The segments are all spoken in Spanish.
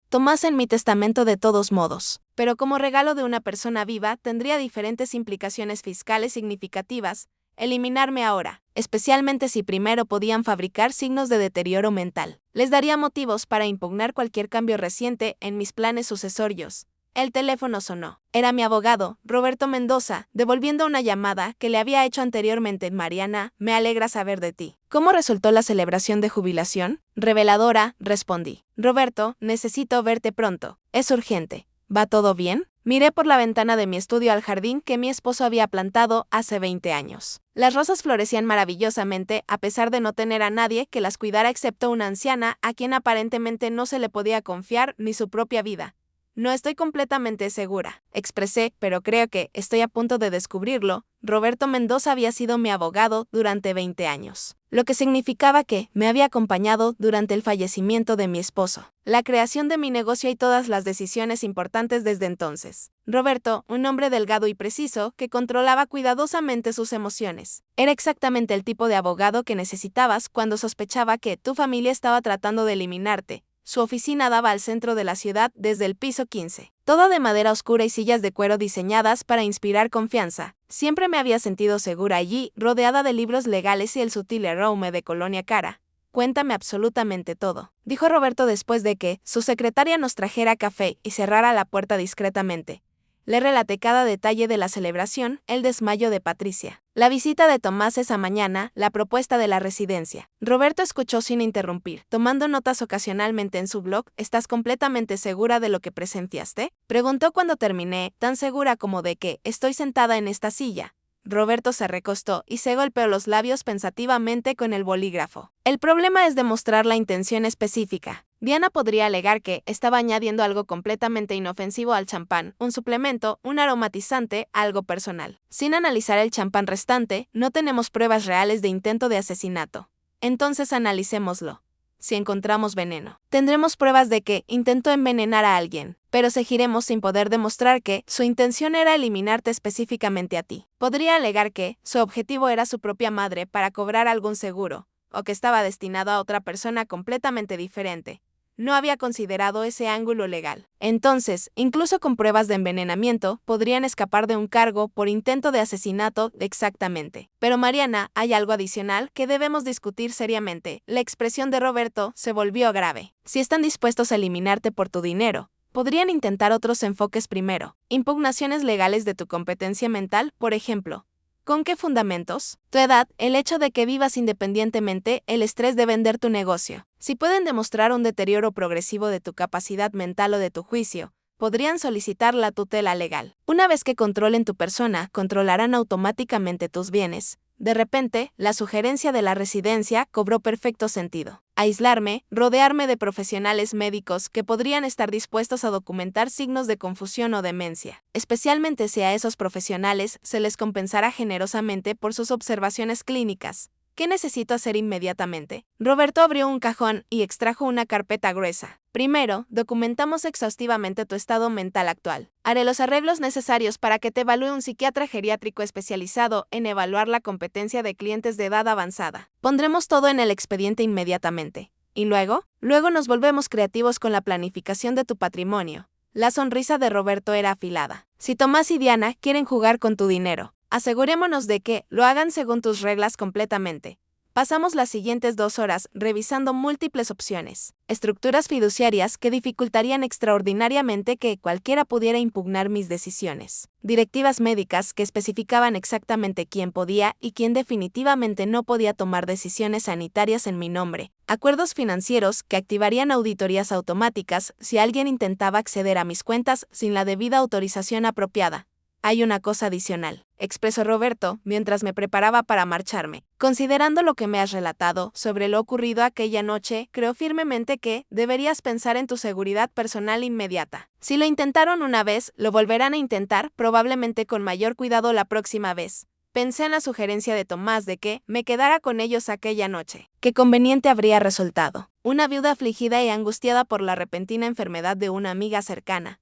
Tomás en mi testamento de todos modos, pero como regalo de una persona viva tendría diferentes implicaciones fiscales significativas, eliminarme ahora, especialmente si primero podían fabricar signos de deterioro mental. Les daría motivos para impugnar cualquier cambio reciente en mis planes sucesorios. El teléfono sonó. Era mi abogado, Roberto Mendoza, devolviendo una llamada que le había hecho anteriormente. Mariana, me alegra saber de ti. ¿Cómo resultó la celebración de jubilación? Reveladora, respondí. Roberto, necesito verte pronto. Es urgente. ¿Va todo bien? Miré por la ventana de mi estudio al jardín que mi esposo había plantado hace 20 años. Las rosas florecían maravillosamente a pesar de no tener a nadie que las cuidara excepto una anciana a quien aparentemente no se le podía confiar ni su propia vida. No estoy completamente segura, expresé, pero creo que estoy a punto de descubrirlo. Roberto Mendoza había sido mi abogado durante 20 años, lo que significaba que me había acompañado durante el fallecimiento de mi esposo, la creación de mi negocio y todas las decisiones importantes desde entonces. Roberto, un hombre delgado y preciso que controlaba cuidadosamente sus emociones, era exactamente el tipo de abogado que necesitabas cuando sospechaba que tu familia estaba tratando de eliminarte. Su oficina daba al centro de la ciudad desde el piso 15. Toda de madera oscura y sillas de cuero diseñadas para inspirar confianza. Siempre me había sentido segura allí, rodeada de libros legales y el sutil aroma de colonia cara. Cuéntame absolutamente todo, dijo Roberto después de que su secretaria nos trajera café y cerrara la puerta discretamente. Le relaté cada detalle de la celebración, el desmayo de Patricia, la visita de Tomás esa mañana, la propuesta de la residencia. Roberto escuchó sin interrumpir, tomando notas ocasionalmente en su blog. ¿Estás completamente segura de lo que presenciaste? Preguntó cuando terminé, tan segura como de que estoy sentada en esta silla. Roberto se recostó y se golpeó los labios pensativamente con el bolígrafo. El problema es demostrar la intención específica. Diana podría alegar que estaba añadiendo algo completamente inofensivo al champán, un suplemento, un aromatizante, algo personal. Sin analizar el champán restante, no tenemos pruebas reales de intento de asesinato. Entonces analicémoslo. Si encontramos veneno, tendremos pruebas de que intentó envenenar a alguien, pero seguiremos sin poder demostrar que su intención era eliminarte específicamente a ti. Podría alegar que su objetivo era su propia madre para cobrar algún seguro, o que estaba destinado a otra persona completamente diferente. No había considerado ese ángulo legal. Entonces, incluso con pruebas de envenenamiento, podrían escapar de un cargo por intento de asesinato exactamente. Pero Mariana, hay algo adicional que debemos discutir seriamente. La expresión de Roberto se volvió grave. Si están dispuestos a eliminarte por tu dinero, podrían intentar otros enfoques primero. Impugnaciones legales de tu competencia mental, por ejemplo. ¿Con qué fundamentos? Tu edad, el hecho de que vivas independientemente, el estrés de vender tu negocio. Si pueden demostrar un deterioro progresivo de tu capacidad mental o de tu juicio, podrían solicitar la tutela legal. Una vez que controlen tu persona, controlarán automáticamente tus bienes. De repente, la sugerencia de la residencia cobró perfecto sentido. Aislarme, rodearme de profesionales médicos que podrían estar dispuestos a documentar signos de confusión o demencia, especialmente si a esos profesionales se les compensará generosamente por sus observaciones clínicas. ¿Qué necesito hacer inmediatamente? Roberto abrió un cajón y extrajo una carpeta gruesa. Primero, documentamos exhaustivamente tu estado mental actual. Haré los arreglos necesarios para que te evalúe un psiquiatra geriátrico especializado en evaluar la competencia de clientes de edad avanzada. Pondremos todo en el expediente inmediatamente. ¿Y luego? Luego nos volvemos creativos con la planificación de tu patrimonio. La sonrisa de Roberto era afilada. Si Tomás y Diana quieren jugar con tu dinero, asegurémonos de que lo hagan según tus reglas completamente. Pasamos las siguientes 2 horas revisando múltiples opciones, estructuras fiduciarias que dificultarían extraordinariamente que cualquiera pudiera impugnar mis decisiones, directivas médicas que especificaban exactamente quién podía y quién definitivamente no podía tomar decisiones sanitarias en mi nombre, acuerdos financieros que activarían auditorías automáticas si alguien intentaba acceder a mis cuentas sin la debida autorización apropiada. Hay una cosa adicional, expresó Roberto mientras me preparaba para marcharme. Considerando lo que me has relatado sobre lo ocurrido aquella noche, creo firmemente que deberías pensar en tu seguridad personal inmediata. Si lo intentaron una vez, lo volverán a intentar, probablemente con mayor cuidado la próxima vez. Pensé en la sugerencia de Tomás de que me quedara con ellos aquella noche. Qué conveniente habría resultado. Una viuda afligida y angustiada por la repentina enfermedad de una amiga cercana.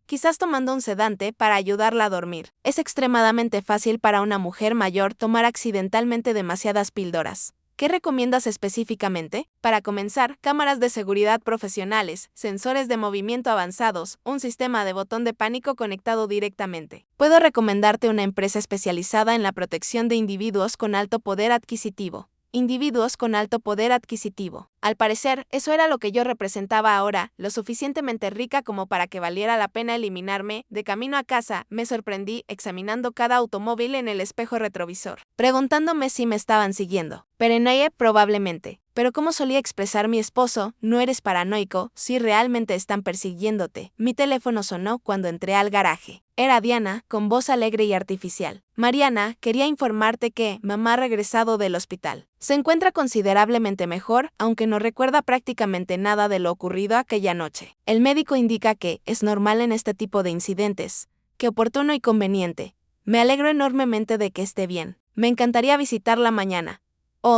Quizás tomando un sedante para ayudarla a dormir. Es extremadamente fácil para una mujer mayor tomar accidentalmente demasiadas píldoras. ¿Qué recomiendas específicamente? Para comenzar, cámaras de seguridad profesionales, sensores de movimiento avanzados, un sistema de botón de pánico conectado directamente. Puedo recomendarte una empresa especializada en la protección de individuos con alto poder adquisitivo. Individuos con alto poder adquisitivo. Al parecer, eso era lo que yo representaba ahora, lo suficientemente rica como para que valiera la pena eliminarme. De camino a casa, me sorprendí examinando cada automóvil en el espejo retrovisor, preguntándome si me estaban siguiendo. Paranoia, probablemente. Pero como solía expresar mi esposo, no eres paranoico, si realmente están persiguiéndote. Mi teléfono sonó cuando entré al garaje. Era Diana, con voz alegre y artificial. Mariana, quería informarte que mamá ha regresado del hospital. Se encuentra considerablemente mejor, aunque no recuerda prácticamente nada de lo ocurrido aquella noche. El médico indica que es normal en este tipo de incidentes. Qué oportuno y conveniente. Me alegro enormemente de que esté bien. Me encantaría visitarla mañana.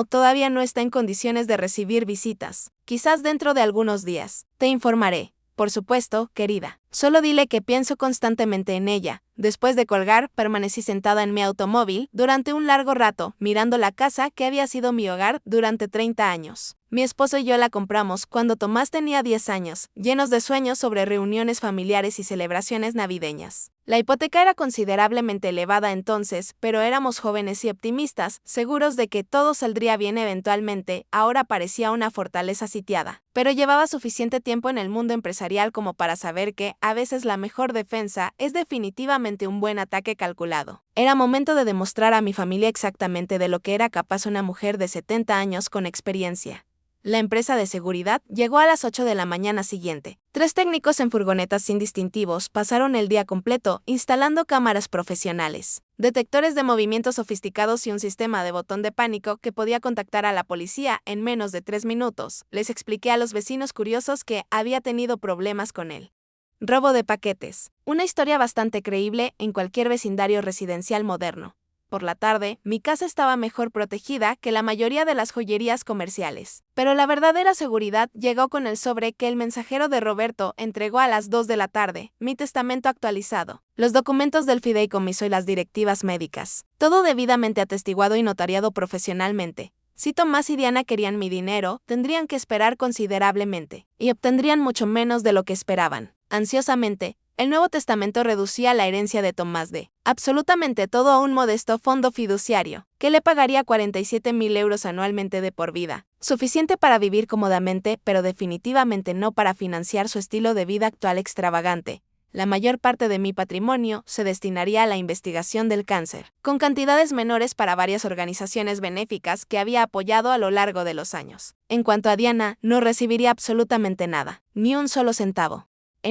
Todavía no está en condiciones de recibir visitas. Quizás dentro de algunos días. Te informaré. Por supuesto, querida. Solo dile que pienso constantemente en ella. Después de colgar, permanecí sentada en mi automóvil durante un largo rato, mirando la casa que había sido mi hogar durante 30 años. Mi esposo y yo la compramos cuando Tomás tenía 10 años, llenos de sueños sobre reuniones familiares y celebraciones navideñas. La hipoteca era considerablemente elevada entonces, pero éramos jóvenes y optimistas, seguros de que todo saldría bien eventualmente. Ahora parecía una fortaleza sitiada. Pero llevaba suficiente tiempo en el mundo empresarial como para saber que, a veces, la mejor defensa es definitivamente un buen ataque calculado. Era momento de demostrar a mi familia exactamente de lo que era capaz una mujer de 70 años con experiencia. La empresa de seguridad llegó a las 8 de la mañana siguiente. 3 técnicos en furgonetas sin distintivos pasaron el día completo instalando cámaras profesionales, detectores de movimientos sofisticados y un sistema de botón de pánico que podía contactar a la policía en menos de 3 minutos. Les expliqué a los vecinos curiosos que había tenido problemas con él. Robo de paquetes. Una historia bastante creíble en cualquier vecindario residencial moderno. Por la tarde, mi casa estaba mejor protegida que la mayoría de las joyerías comerciales. Pero la verdadera seguridad llegó con el sobre que el mensajero de Roberto entregó a las 2 de la tarde, mi testamento actualizado, los documentos del fideicomiso y las directivas médicas. Todo debidamente atestiguado y notariado profesionalmente. Si Tomás y Diana querían mi dinero, tendrían que esperar considerablemente, y obtendrían mucho menos de lo que esperaban. Ansiosamente, el Nuevo Testamento reducía la herencia de Tomás de absolutamente todo a un modesto fondo fiduciario, que le pagaría 47.000 euros anualmente de por vida, suficiente para vivir cómodamente, pero definitivamente no para financiar su estilo de vida actual extravagante. La mayor parte de mi patrimonio se destinaría a la investigación del cáncer, con cantidades menores para varias organizaciones benéficas que había apoyado a lo largo de los años. En cuanto a Diana, no recibiría absolutamente nada, ni un solo centavo.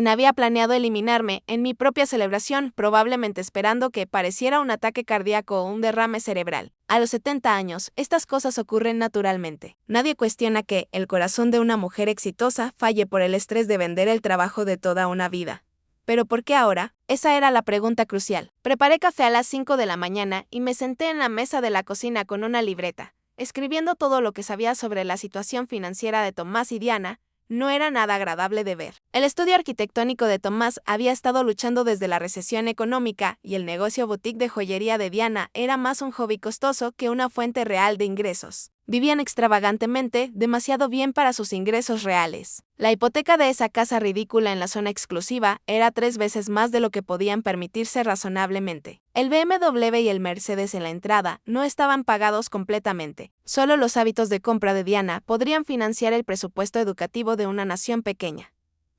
Había planeado eliminarme en mi propia celebración, probablemente esperando que pareciera un ataque cardíaco o un derrame cerebral. A los 70 años, estas cosas ocurren naturalmente. Nadie cuestiona que el corazón de una mujer exitosa falle por el estrés de vender el trabajo de toda una vida. ¿Pero por qué ahora? Esa era la pregunta crucial. Preparé café a las 5 de la mañana y me senté en la mesa de la cocina con una libreta, escribiendo todo lo que sabía sobre la situación financiera de Tomás y Diana. No era nada agradable de ver. El estudio arquitectónico de Tomás había estado luchando desde la recesión económica y el negocio boutique de joyería de Diana era más un hobby costoso que una fuente real de ingresos. Vivían extravagantemente, demasiado bien para sus ingresos reales. La hipoteca de esa casa ridícula en la zona exclusiva era 3 veces más de lo que podían permitirse razonablemente. El BMW y el Mercedes en la entrada no estaban pagados completamente. Solo los hábitos de compra de Diana podrían financiar el presupuesto educativo de una nación pequeña.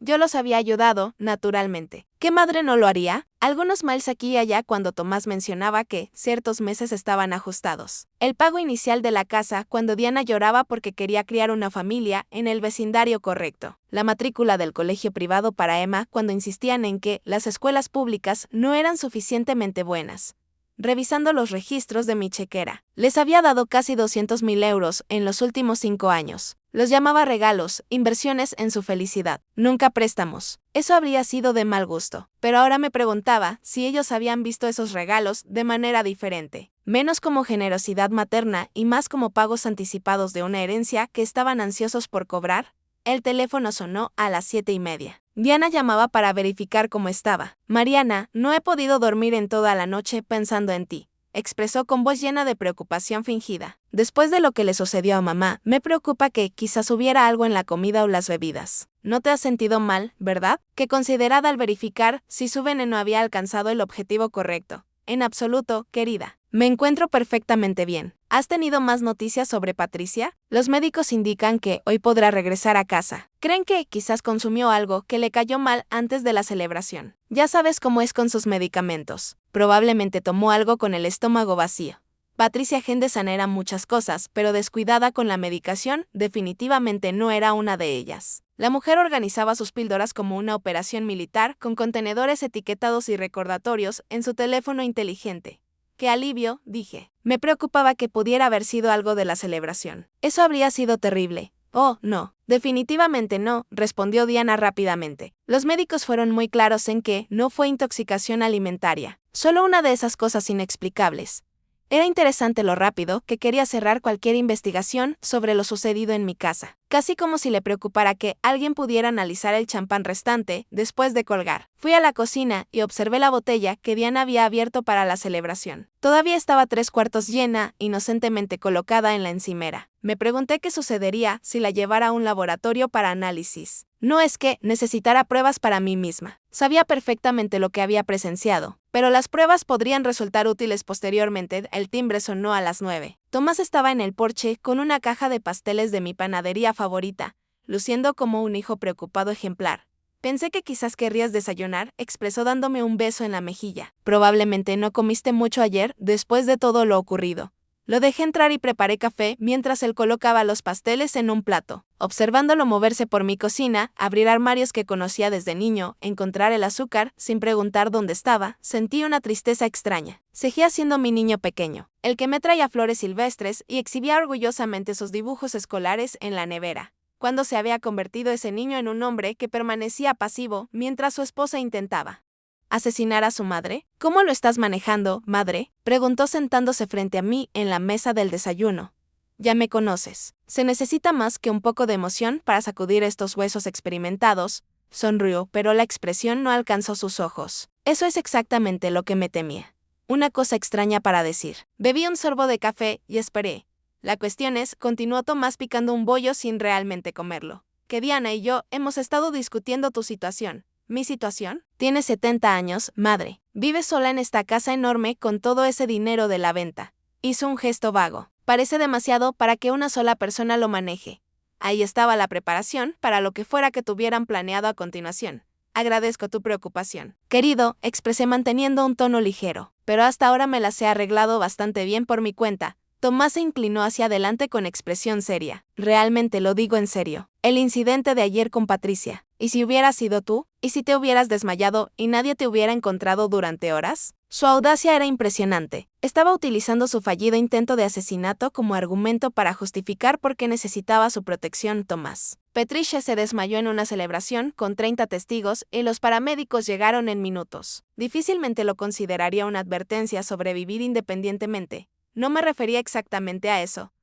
Yo los había ayudado, naturalmente. ¿Qué madre no lo haría? Algunos miles aquí y allá cuando Tomás mencionaba que ciertos meses estaban ajustados. El pago inicial de la casa cuando Diana lloraba porque quería criar una familia en el vecindario correcto. La matrícula del colegio privado para Emma cuando insistían en que las escuelas públicas no eran suficientemente buenas. Revisando los registros de mi chequera, les había dado casi 200.000 euros en los últimos 5 años. Los llamaba regalos, inversiones en su felicidad, nunca préstamos. Eso habría sido de mal gusto. Pero ahora me preguntaba si ellos habían visto esos regalos de manera diferente, menos como generosidad materna y más como pagos anticipados de una herencia que estaban ansiosos por cobrar. El teléfono sonó a las 7:30. Diana llamaba para verificar cómo estaba. Mariana, no he podido dormir en toda la noche pensando en ti. expresó con voz llena de preocupación fingida. Después de lo que le sucedió a mamá, me preocupa que quizás hubiera algo en la comida o las bebidas. No te has sentido mal, ¿verdad? Que considerada al verificar si su veneno había alcanzado el objetivo correcto. En absoluto, querida. Me encuentro perfectamente bien. ¿Has tenido más noticias sobre Patricia? Los médicos indican que hoy podrá regresar a casa. Creen que quizás consumió algo que le cayó mal antes de la celebración. Ya sabes cómo es con sus medicamentos. Probablemente tomó algo con el estómago vacío. Patricia Henderson era muchas cosas, pero descuidada con la medicación, definitivamente no era una de ellas. La mujer organizaba sus píldoras como una operación militar, con contenedores etiquetados y recordatorios en su teléfono inteligente. ¡Qué alivio!, dije. Me preocupaba que pudiera haber sido algo de la celebración. Eso habría sido terrible. Oh, no. Definitivamente no, respondió Diana rápidamente. Los médicos fueron muy claros en que no fue intoxicación alimentaria. Solo una de esas cosas inexplicables. Era interesante lo rápido que quería cerrar cualquier investigación sobre lo sucedido en mi casa, casi como si le preocupara que alguien pudiera analizar el champán restante después de colgar. Fui a la cocina y observé la botella que Diana había abierto para la celebración. Todavía estaba 3/4 llena, inocentemente colocada en la encimera. Me pregunté qué sucedería si la llevara a un laboratorio para análisis. No es que necesitara pruebas para mí misma. Sabía perfectamente lo que había presenciado, pero las pruebas podrían resultar útiles posteriormente. El timbre sonó a las 9. Tomás estaba en el porche con una caja de pasteles de mi panadería favorita, luciendo como un hijo preocupado ejemplar. Pensé que quizás querrías desayunar, expresó dándome un beso en la mejilla. Probablemente no comiste mucho ayer después de todo lo ocurrido. Lo dejé entrar y preparé café mientras él colocaba los pasteles en un plato. Observándolo moverse por mi cocina, abrir armarios que conocía desde niño, encontrar el azúcar, sin preguntar dónde estaba, sentí una tristeza extraña. Seguía siendo mi niño pequeño, el que me traía flores silvestres y exhibía orgullosamente sus dibujos escolares en la nevera. ¿Cuándo se había convertido ese niño en un hombre que permanecía pasivo mientras su esposa intentaba asesinar a su madre? ¿Cómo lo estás manejando, madre?, preguntó sentándose frente a mí en la mesa del desayuno. Ya me conoces. Se necesita más que un poco de emoción para sacudir estos huesos experimentados. Sonrió, pero la expresión no alcanzó sus ojos. Eso es exactamente lo que me temía. Una cosa extraña para decir. Bebí un sorbo de café y esperé. La cuestión es, continuó Tomás picando un bollo sin realmente comerlo, que Diana y yo hemos estado discutiendo tu situación. ¿Mi situación? Tienes 70 años, madre. Vives sola en esta casa enorme con todo ese dinero de la venta. Hizo un gesto vago. Parece demasiado para que una sola persona lo maneje. Ahí estaba la preparación para lo que fuera que tuvieran planeado a continuación. Agradezco tu preocupación. Querido, expresé manteniendo un tono ligero, pero hasta ahora me las he arreglado bastante bien por mi cuenta. Tomás se inclinó hacia adelante con expresión seria. Realmente lo digo en serio. El incidente de ayer con Patricia. ¿Y si hubieras sido tú? ¿Y si te hubieras desmayado y nadie te hubiera encontrado durante horas? Su audacia era impresionante. Estaba utilizando su fallido intento de asesinato como argumento para justificar por qué necesitaba su protección Tomás. Patricia se desmayó en una celebración con 30 testigos y los paramédicos llegaron en minutos. Difícilmente lo consideraría una advertencia sobre vivir independientemente. No me refería exactamente a eso.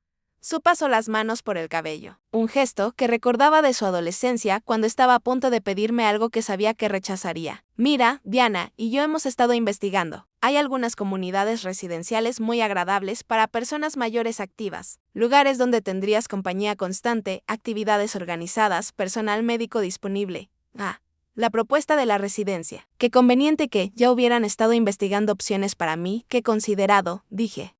Su pasó las manos por el cabello, un gesto que recordaba de su adolescencia cuando estaba a punto de pedirme algo que sabía que rechazaría. Mira, Diana y yo hemos estado investigando. Hay algunas comunidades residenciales muy agradables para personas mayores activas, lugares donde tendrías compañía constante, actividades organizadas, personal médico disponible. La propuesta de la residencia. Qué conveniente que ya hubieran estado investigando opciones para mí, que considerado, dije.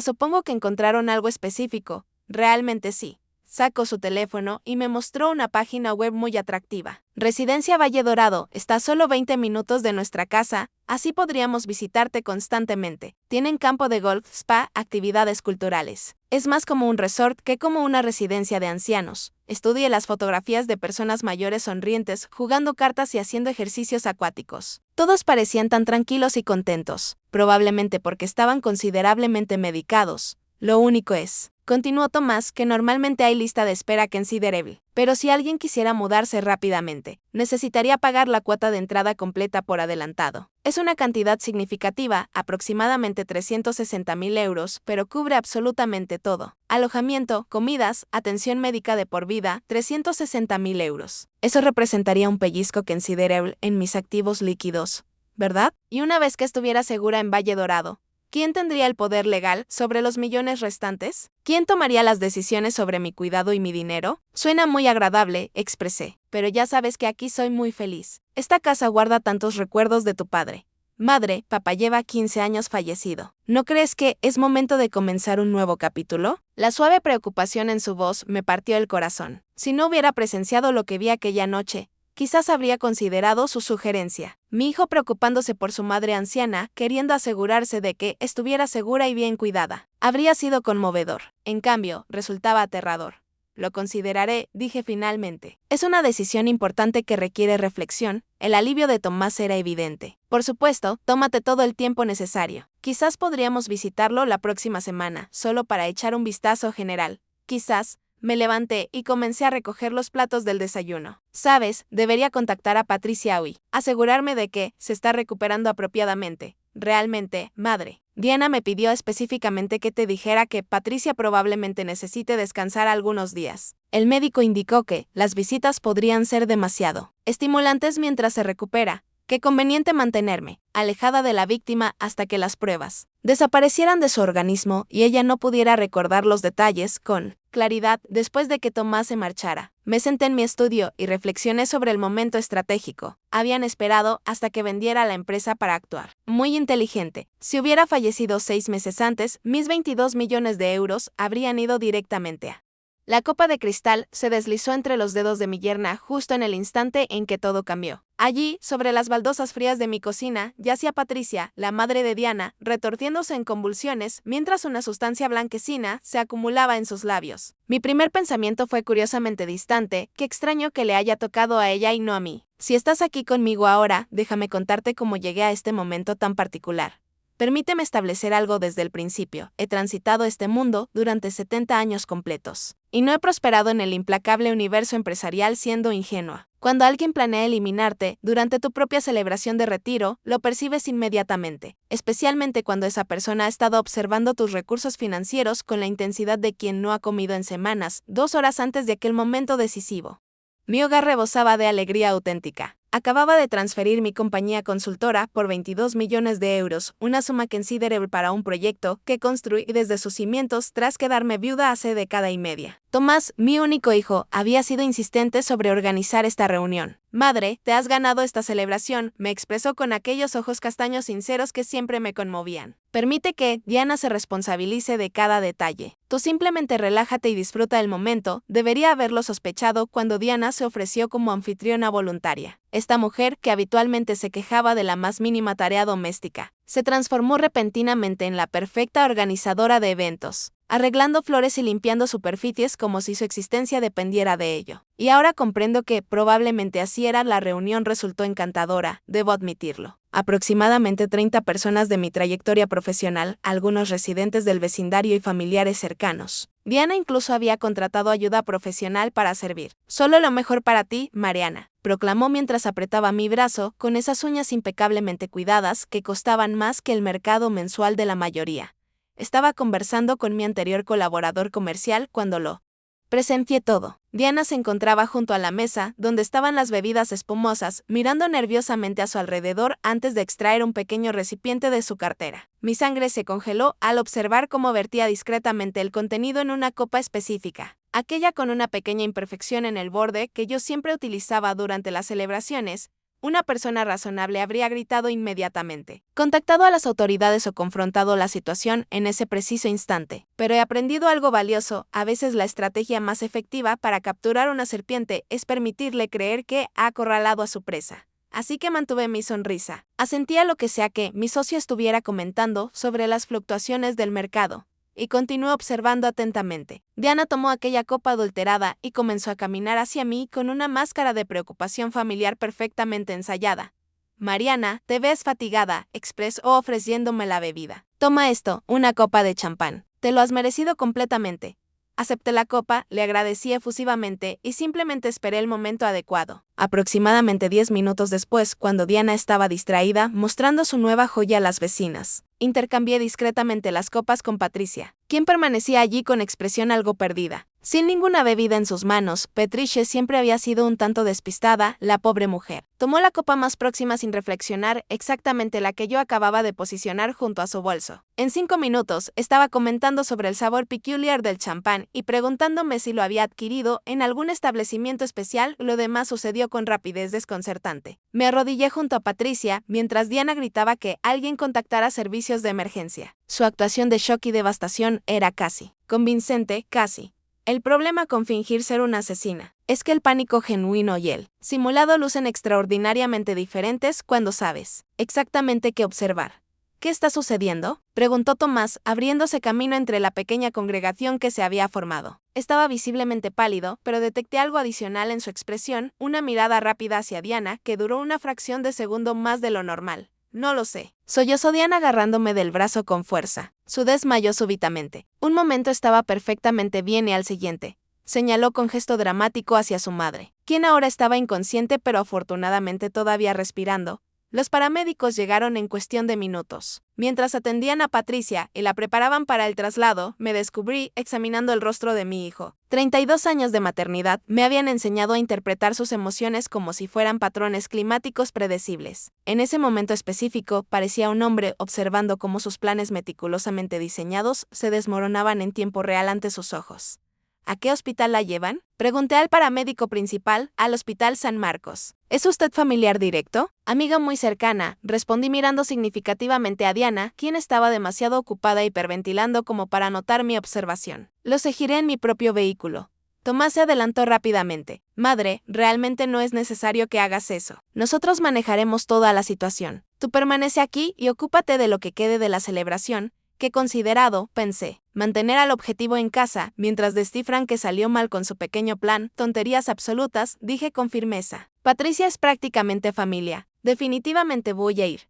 Supongo que encontraron algo específico. Realmente sí. Sacó su teléfono y me mostró una página web muy atractiva. Residencia Valle Dorado, está a solo 20 minutos de nuestra casa, así podríamos visitarte constantemente. Tienen campo de golf, spa, actividades culturales. Es más como un resort que como una residencia de ancianos. Estudié las fotografías de personas mayores sonrientes, jugando cartas y haciendo ejercicios acuáticos. Todos parecían tan tranquilos y contentos, probablemente porque estaban considerablemente medicados. Lo único es, continuó Tomás, que normalmente hay lista de espera considerable, pero si alguien quisiera mudarse rápidamente, necesitaría pagar la cuota de entrada completa por adelantado. Es una cantidad significativa, aproximadamente 360.000 euros, pero cubre absolutamente todo. Alojamiento, comidas, atención médica de por vida, 360.000 euros. Eso representaría un pellizco considerable en mis activos líquidos, ¿verdad? Y una vez que estuviera segura en Valle Dorado, ¿Quién tendría el poder legal sobre los millones restantes? ¿Quién tomaría las decisiones sobre mi cuidado y mi dinero? Suena muy agradable, expresé, pero ya sabes que aquí soy muy feliz. Esta casa guarda tantos recuerdos de tu padre. Madre, papá lleva 15 años fallecido. ¿No crees que es momento de comenzar un nuevo capítulo? La suave preocupación en su voz me partió el corazón. Si no hubiera presenciado lo que vi aquella noche, quizás habría considerado su sugerencia. Mi hijo preocupándose por su madre anciana, queriendo asegurarse de que estuviera segura y bien cuidada. Habría sido conmovedor. En cambio, resultaba aterrador. Lo consideraré, dije finalmente. Es una decisión importante que requiere reflexión. El alivio de Tomás era evidente. Por supuesto, tómate todo el tiempo necesario. Quizás podríamos visitarlo la próxima semana, solo para echar un vistazo general. Quizás. Me levanté y comencé a recoger los platos del desayuno. Sabes, debería contactar a Patricia hoy, asegurarme de que se está recuperando apropiadamente. Realmente, madre. Diana me pidió específicamente que te dijera que Patricia probablemente necesite descansar algunos días. El médico indicó que las visitas podrían ser demasiado estimulantes mientras se recupera. Qué conveniente mantenerme alejada de la víctima hasta que las pruebas desaparecieran de su organismo y ella no pudiera recordar los detalles con claridad después de que Tomás se marchara. Me senté en mi estudio y reflexioné sobre el momento estratégico. Habían esperado hasta que vendiera la empresa para actuar. Muy inteligente. Si hubiera fallecido 6 meses antes, mis 22 millones de euros habrían ido directamente a... La copa de cristal se deslizó entre los dedos de mi yerna justo en el instante en que todo cambió. Allí, sobre las baldosas frías de mi cocina, yacía Patricia, la madre de Diana, retorciéndose en convulsiones, mientras una sustancia blanquecina se acumulaba en sus labios. Mi primer pensamiento fue curiosamente distante. Qué extraño que le haya tocado a ella y no a mí. Si estás aquí conmigo ahora, déjame contarte cómo llegué a este momento tan particular. Permíteme establecer algo desde el principio. He transitado este mundo durante 70 años completos. Y no he prosperado en el implacable universo empresarial siendo ingenua. Cuando alguien planea eliminarte, durante tu propia celebración de retiro, lo percibes inmediatamente, especialmente cuando esa persona ha estado observando tus recursos financieros con la intensidad de quien no ha comido en semanas, 2 horas antes de aquel momento decisivo. Mi hogar rebosaba de alegría auténtica. Acababa de transferir mi compañía consultora por 22 millones de euros, una suma considerable para un proyecto que construí desde sus cimientos tras quedarme viuda hace década y media. Tomás, mi único hijo, había sido insistente sobre organizar esta reunión. Madre, te has ganado esta celebración, me expresó con aquellos ojos castaños sinceros que siempre me conmovían. Permite que Diana se responsabilice de cada detalle. Tú simplemente relájate y disfruta el momento. Debería haberlo sospechado cuando Diana se ofreció como anfitriona voluntaria. Esta mujer, que habitualmente se quejaba de la más mínima tarea doméstica, se transformó repentinamente en la perfecta organizadora de eventos, arreglando flores y limpiando superficies como si su existencia dependiera de ello. Y ahora comprendo que probablemente así era. La reunión resultó encantadora, debo admitirlo. Aproximadamente 30 personas de mi trayectoria profesional, algunos residentes del vecindario y familiares cercanos. Diana incluso había contratado ayuda profesional para servir. Solo lo mejor para ti, Mariana, proclamó mientras apretaba mi brazo con esas uñas impecablemente cuidadas que costaban más que el mercado mensual de la mayoría. Estaba conversando con mi anterior colaborador comercial cuando lo presencié todo. Diana se encontraba junto a la mesa, donde estaban las bebidas espumosas, mirando nerviosamente a su alrededor antes de extraer un pequeño recipiente de su cartera. Mi sangre se congeló al observar cómo vertía discretamente el contenido en una copa específica, aquella con una pequeña imperfección en el borde que yo siempre utilizaba durante las celebraciones. Una persona razonable habría gritado inmediatamente, contactado a las autoridades o confrontado la situación en ese preciso instante. Pero he aprendido algo valioso. A veces la estrategia más efectiva para capturar una serpiente es permitirle creer que ha acorralado a su presa. Así que mantuve mi sonrisa. Asentí a lo que sea que mi socio estuviera comentando sobre las fluctuaciones del mercado, y continué observando atentamente. Diana tomó aquella copa adulterada y comenzó a caminar hacia mí con una máscara de preocupación familiar perfectamente ensayada. Mariana, te ves fatigada, expresó ofreciéndome la bebida. Toma esto, una copa de champán. Te lo has merecido completamente. Acepté la copa, le agradecí efusivamente y simplemente esperé el momento adecuado. Aproximadamente 10 minutos después, cuando Diana estaba distraída, mostrando su nueva joya a las vecinas, intercambié discretamente las copas con Patricia, quien permanecía allí con expresión algo perdida. Sin ninguna bebida en sus manos, Patricia siempre había sido un tanto despistada, la pobre mujer. Tomó la copa más próxima sin reflexionar, exactamente la que yo acababa de posicionar junto a su bolso. En 5 minutos, estaba comentando sobre el sabor peculiar del champán y preguntándome si lo había adquirido en algún establecimiento especial. Lo demás sucedió con rapidez desconcertante. Me arrodillé junto a Patricia, mientras Diana gritaba que alguien contactara servicios de emergencia. Su actuación de shock y devastación era casi convincente, casi. El problema con fingir ser una asesina es que el pánico genuino y el simulado lucen extraordinariamente diferentes cuando sabes exactamente qué observar. ¿Qué está sucediendo?, preguntó Tomás, abriéndose camino entre la pequeña congregación que se había formado. Estaba visiblemente pálido, pero detecté algo adicional en su expresión, una mirada rápida hacia Diana que duró una fracción de segundo más de lo normal. No lo sé. Sollozó Diana agarrándome del brazo con fuerza. Su desmayó súbitamente. Un momento estaba perfectamente bien y al siguiente señaló con gesto dramático hacia su madre, quien ahora estaba inconsciente pero afortunadamente todavía respirando. Los paramédicos llegaron en cuestión de minutos. Mientras atendían a Patricia y la preparaban para el traslado, me descubrí examinando el rostro de mi hijo. 32 años de maternidad me habían enseñado a interpretar sus emociones como si fueran patrones climáticos predecibles. En ese momento específico, parecía un hombre observando cómo sus planes meticulosamente diseñados se desmoronaban en tiempo real ante sus ojos. ¿A qué hospital la llevan?, pregunté al paramédico principal, al Hospital San Marcos. ¿Es usted familiar directo? Amiga muy cercana, respondí mirando significativamente a Diana, quien estaba demasiado ocupada hiperventilando como para notar mi observación. Lo seguiré en mi propio vehículo. Tomás se adelantó rápidamente. Madre, realmente no es necesario que hagas eso. Nosotros manejaremos toda la situación. Tú permanece aquí y ocúpate de lo que quede de la celebración. Qué considerado, pensé, mantener al objetivo en casa, mientras descifran que salió mal con su pequeño plan. Tonterías absolutas, dije con firmeza. Patricia es prácticamente familia. Definitivamente voy a ir.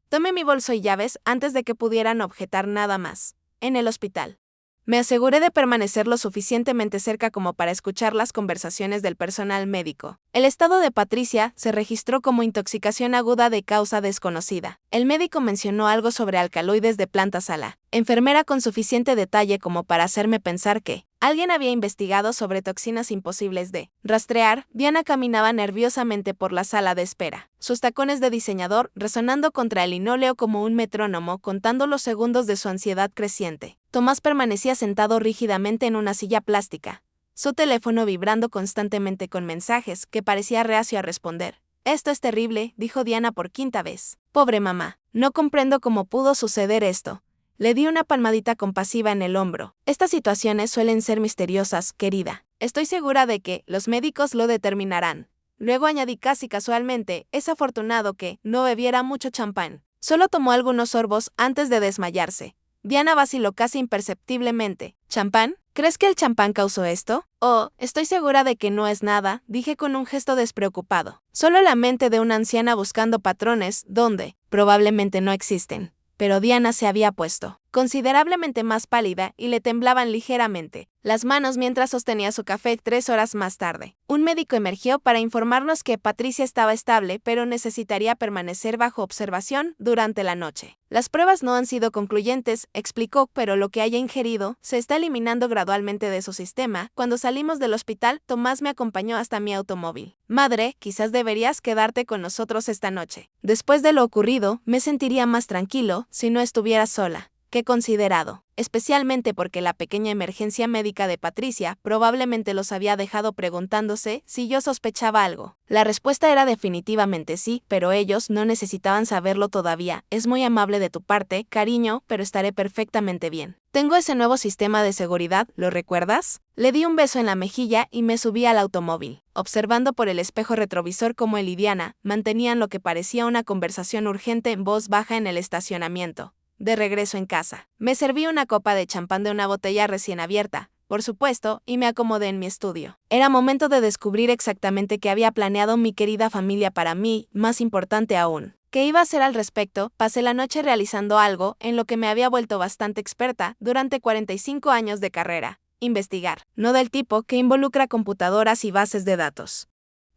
Tomé mi bolso y llaves antes de que pudieran objetar nada más. En el hospital. Me aseguré de permanecer lo suficientemente cerca como para escuchar las conversaciones del personal médico. El estado de Patricia se registró como intoxicación aguda de causa desconocida. El médico mencionó algo sobre alcaloides de plantas a la enfermera con suficiente detalle como para hacerme pensar que alguien había investigado sobre toxinas imposibles de rastrear. Diana caminaba nerviosamente por la sala de espera, sus tacones de diseñador resonando contra el linóleo como un metrónomo, contando los segundos de su ansiedad creciente. Tomás permanecía sentado rígidamente en una silla plástica, su teléfono vibrando constantemente con mensajes que parecía reacio a responder. Esto es terrible, dijo Diana por 5ª vez. Pobre mamá, no comprendo cómo pudo suceder esto. Le di una palmadita compasiva en el hombro. Estas situaciones suelen ser misteriosas, querida. Estoy segura de que los médicos lo determinarán. Luego añadí casi casualmente, es afortunado que no bebiera mucho champán. Solo tomó algunos sorbos antes de desmayarse. Diana vaciló casi imperceptiblemente. ¿Champán? ¿Crees que el champán causó esto? Oh, estoy segura de que no es nada, dije con un gesto despreocupado. Solo la mente de una anciana buscando patrones donde probablemente no existen. Pero Diana se había puesto considerablemente más pálida y le temblaban ligeramente las manos mientras sostenía su café. 3 horas más tarde, un médico emergió para informarnos que Patricia estaba estable pero necesitaría permanecer bajo observación durante la noche. Las pruebas no han sido concluyentes, explicó, pero lo que haya ingerido se está eliminando gradualmente de su sistema. Cuando salimos del hospital, Tomás me acompañó hasta mi automóvil. Madre, quizás deberías quedarte con nosotros esta noche. Después de lo ocurrido, me sentiría más tranquilo si no estuviera sola. Qué considerado, especialmente porque la pequeña emergencia médica de Patricia probablemente los había dejado preguntándose si yo sospechaba algo. La respuesta era definitivamente sí, pero ellos no necesitaban saberlo todavía. Es muy amable de tu parte, cariño, pero estaré perfectamente bien. Tengo ese nuevo sistema de seguridad, ¿lo recuerdas? Le di un beso en la mejilla y me subí al automóvil, observando por el espejo retrovisor cómo él y Diana mantenían lo que parecía una conversación urgente en voz baja en el estacionamiento. De regreso en casa, me serví una copa de champán de una botella recién abierta, por supuesto, y me acomodé en mi estudio. Era momento de descubrir exactamente qué había planeado mi querida familia para mí. Más importante aún, ¿qué iba a hacer al respecto? Pasé la noche realizando algo en lo que me había vuelto bastante experta durante 45 años de carrera: investigar. No del tipo que involucra computadoras y bases de datos,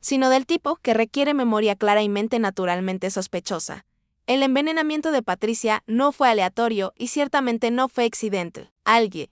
sino del tipo que requiere memoria clara y mente naturalmente sospechosa. El envenenamiento de Patricia no fue aleatorio y ciertamente no fue accidental. Alguien